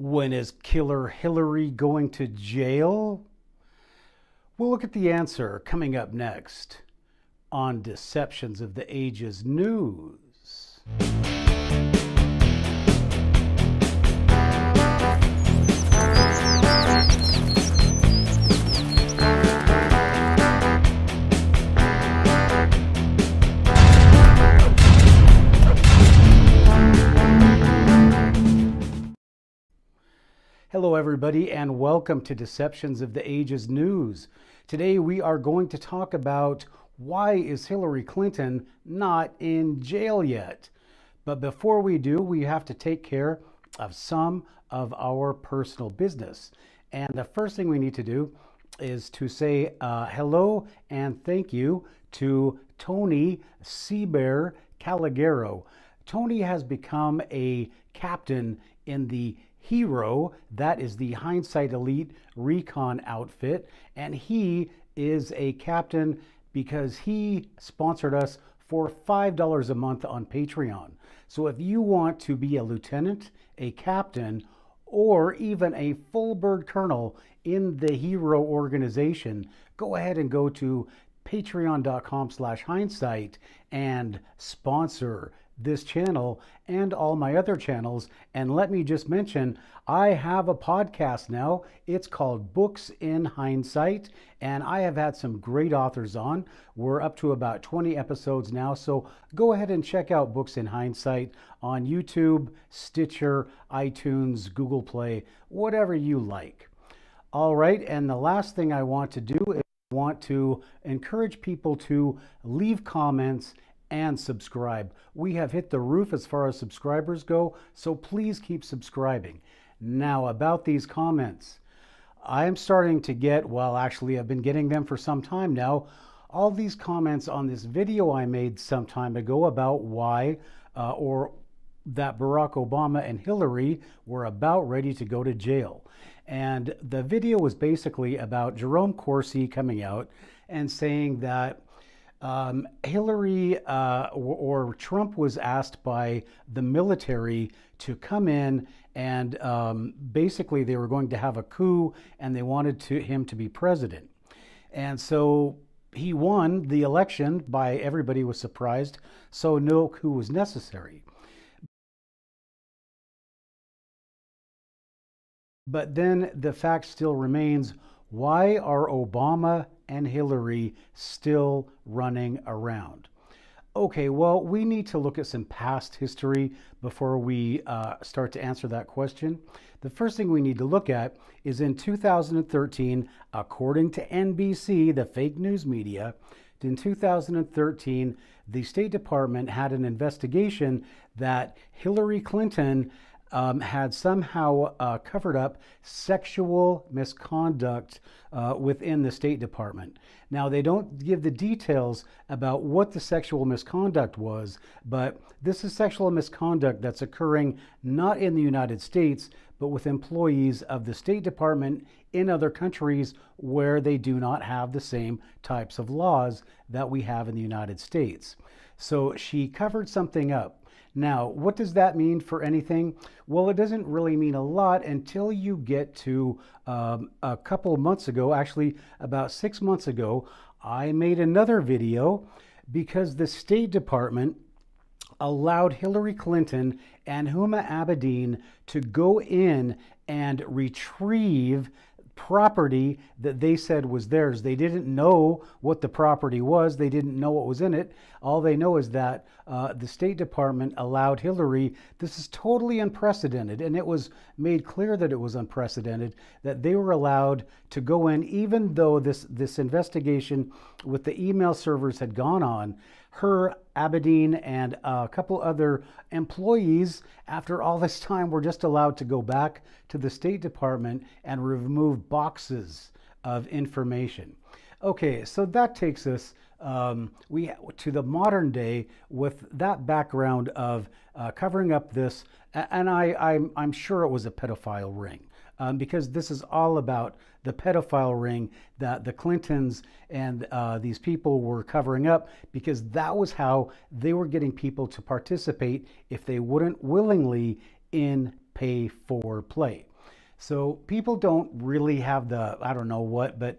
When is Killer Hillary going to jail? We'll look at the answer coming up next on Deceptions of the Ages News. Hello everybody and welcome to Deceptions of the Ages News. Today we are going to talk about why is Hillary Clinton not in jail yet. But before we do, we have to take care of some of our personal business. And the first thing we need to do is to say hello and thank you to Tony Seabear Calagero. Tony has become a captain in the Hero, that is the Hindsight Elite Recon outfit, and he is a captain because he sponsored us for $5 a month on Patreon. So if you want to be a lieutenant, a captain, or even a full bird colonel in the Hero organization, go ahead and go to patreon.com/hindsight and sponsor this channel and all my other channels. And let me just mention, I have a podcast now. It's called Books in Hindsight, and I have had some great authors on. We're up to about 20 episodes now, so go ahead and check out Books in Hindsight on YouTube, Stitcher, iTunes, Google Play, whatever you like. All right, and the last thing I want to do is I want to encourage people to leave comments and subscribe. We have hit the roof as far as subscribers go, so please keep subscribing. Now, about these comments, I am starting to get, well, actually, I've been getting them for some time now, all these comments on this video I made some time ago about why, or that Barack Obama and Hillary were about ready to go to jail. And the video was basically about Jerome Corsi coming out and saying that Hillary or Trump was asked by the military to come in and basically they were going to have a coup and they wanted him to be president. And so he won the election by, everybody was surprised, so no coup was necessary. But then the fact still remains, why are Obama and Hillary still running around? Okay, well, we need to look at some past history before we start to answer that question. The first thing we need to look at is in 2013, according to NBC, the fake news media, in 2013, the State Department had an investigation that Hillary Clinton had somehow covered up sexual misconduct within the State Department. Now, they don't give the details about what the sexual misconduct was, but this is sexual misconduct that's occurring not in the United States, but with employees of the State Department in other countries where they do not have the same types of laws that we have in the United States. So she covered something up. Now, what does that mean for anything? Well, it doesn't really mean a lot until you get to a couple of months ago, actually about 6 months ago, I made another video because the State Department allowed Hillary Clinton and Huma Abedin to go in and retrieve property that they said was theirs. They didn't know what the property was. They didn't know what was in it. All they know is that the State Department allowed Hillary, this is totally unprecedented, and it was made clear that it was unprecedented, that they were allowed to go in, even though this investigation with the email servers had gone on. Her, Abedin, and a couple other employees, after all this time, were just allowed to go back to the State Department and remove boxes of information. Okay, so that takes us to the modern day with that background of covering up this, and I'm sure it was a pedophile ring. Because this is all about the pedophile ring that the Clintons and these people were covering up, because that was how they were getting people to participate if they wouldn't willingly in pay for play. So people don't really have the, I don't know what, but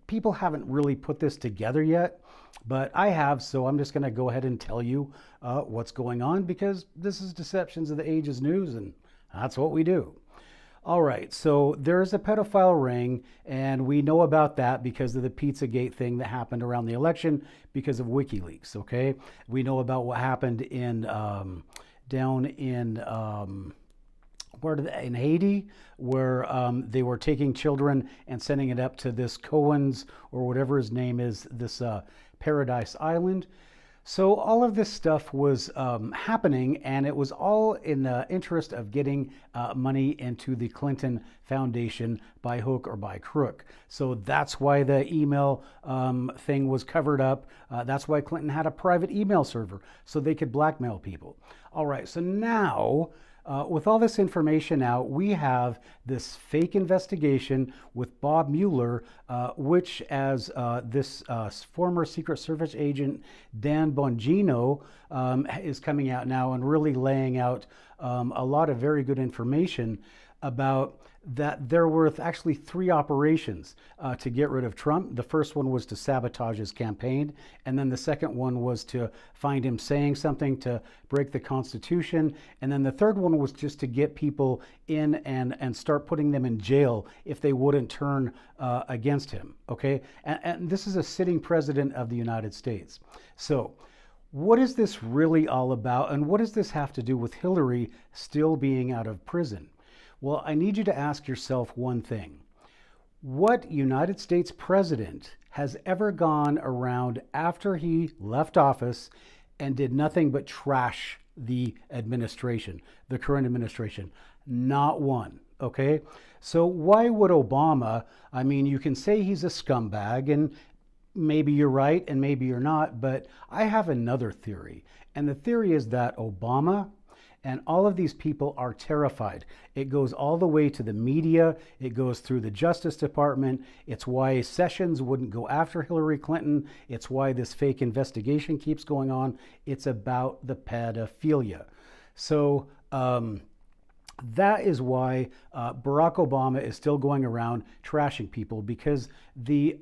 people haven't really put this together yet. But I have, so I'm just going to go ahead and tell you what's going on, because this is Deceptions of the Ages News, and that's what we do. All right, so there's a pedophile ring, and we know about that because of the Pizzagate thing that happened around the election because of WikiLeaks, okay? We know about what happened in down in in Haiti, where they were taking children and sending it up to this Cohen's, or whatever his name is, this Paradise Island. So all of this stuff was happening, and it was all in the interest of getting money into the Clinton Foundation by hook or by crook. So that's why the email thing was covered up. That's why Clinton had a private email server, so they could blackmail people. All right, so now, with all this information out, we have this fake investigation with Bob Mueller, which, as this former Secret Service agent Dan Bongino is coming out now and really laying out a lot of very good information about that there were actually 3 operations to get rid of Trump. The first one was to sabotage his campaign, and then the second one was to find him saying something to break the Constitution, and then the third one was just to get people in and start putting them in jail if they wouldn't turn against him, okay? And this is a sitting president of the United States. So what is this really all about, and what does this have to do with Hillary still being out of prison? Well, I need you to ask yourself one thing. What United States president has ever gone around after he left office and did nothing but trash the administration, the current administration? Not one, okay? So why would Obama, I mean, you can say he's a scumbag, and maybe you're right and maybe you're not, but I have another theory. And the theory is that Obama and all of these people are terrified. It goes all the way to the media. It goes through the Justice Department. It's why Sessions wouldn't go after Hillary Clinton. It's why this fake investigation keeps going on. It's about the pedophilia. So that is why Barack Obama is still going around trashing people, because the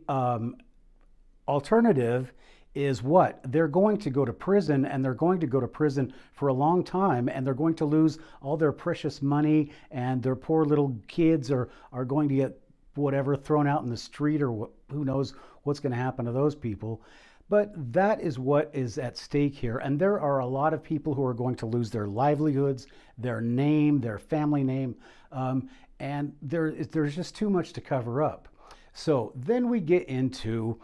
alternative is what? They're going to go to prison, and they're going to go to prison for a long time, and they're going to lose all their precious money, and their poor little kids are going to get whatever thrown out in the street, or who knows what's going to happen to those people. But that is what is at stake here, and there are a lot of people who are going to lose their livelihoods, their name, their family name, and there's just too much to cover up. So then we get into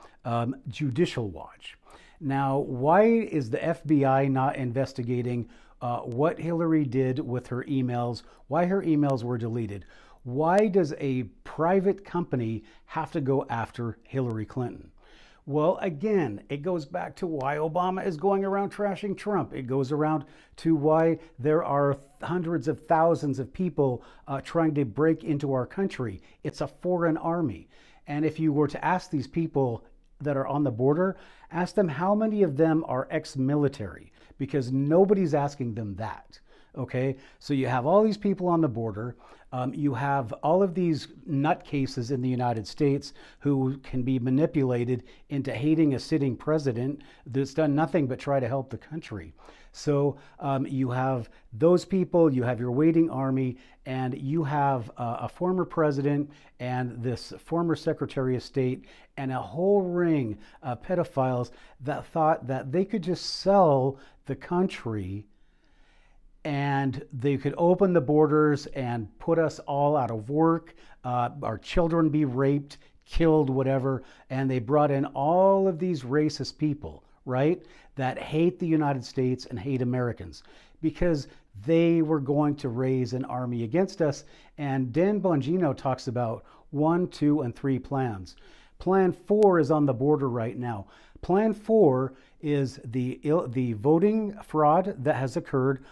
Judicial Watch. Now, why is the FBI not investigating what Hillary did with her emails, why her emails were deleted? Why does a private company have to go after Hillary Clinton? Well, again, it goes back to why Obama is going around trashing Trump. It goes around to why there are hundreds of thousands of people trying to break into our country. It's a foreign army. And if you were to ask these people that are on the border, ask them how many of them are ex-military, because nobody's asking them that, okay? So you have all these people on the border. You have all of these nutcases in the United States who can be manipulated into hating a sitting president that's done nothing but try to help the country. So you have those people, you have your waiting army, and you have a former president and this former Secretary of State and a whole ring of pedophiles that thought that they could just sell the country and they could open the borders and put us all out of work, our children be raped, killed, whatever, and they brought in all of these racist people, right, that hate the United States and hate Americans because they were going to raise an army against us. And Dan Bongino talks about 1, 2, and 3 plans. Plan 4 is on the border right now. Plan 4 is the voting fraud that has occurred.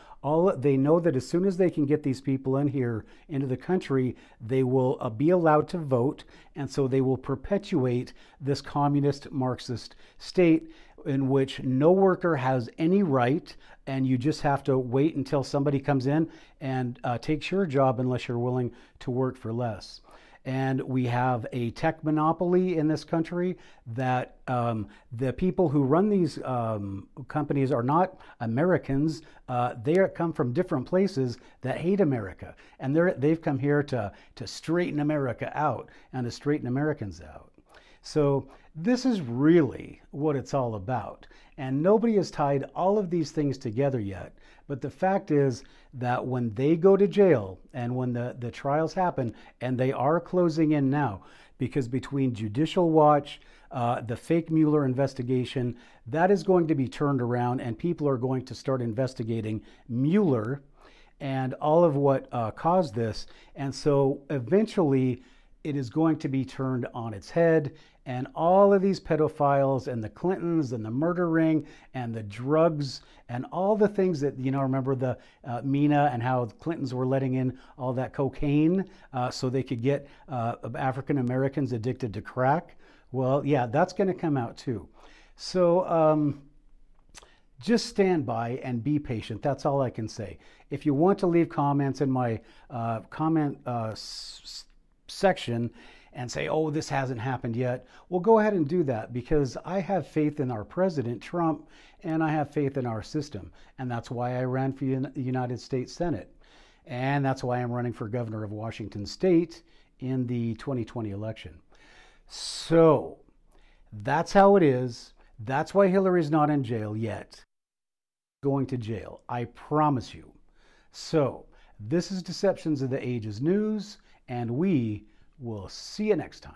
They know that as soon as they can get these people in here into the country, they will be allowed to vote, and so they will perpetuate this communist Marxist state in which no worker has any right, and you just have to wait until somebody comes in and takes your job unless you're willing to work for less. And we have a tech monopoly in this country that the people who run these companies are not Americans. They come from different places that hate America. And they've come here to straighten America out and to straighten Americans out. So this is really what it's all about. And nobody has tied all of these things together yet. But the fact is that when they go to jail and when the trials happen, and they are closing in now, because between Judicial Watch, the fake Mueller investigation, that is going to be turned around, and people are going to start investigating Mueller and all of what caused this. And so eventually it is going to be turned on its head, and all of these pedophiles and the Clintons and the murder ring and the drugs and all the things that, remember the Mina and how the Clintons were letting in all that cocaine so they could get African Americans addicted to crack. Well, yeah, that's going to come out too. So just stand by and be patient. That's all I can say. If you want to leave comments in my comment section and say, oh, this hasn't happened yet, well, go ahead and do that, because I have faith in our president, Trump, and I have faith in our system. And that's why I ran for the United States Senate. And that's why I'm running for governor of Washington State in the 2020 election. So that's how it is. That's why Hillary's not in jail yet. Going to jail, I promise you. So this is Deceptions of the Ages News, and we will see you next time.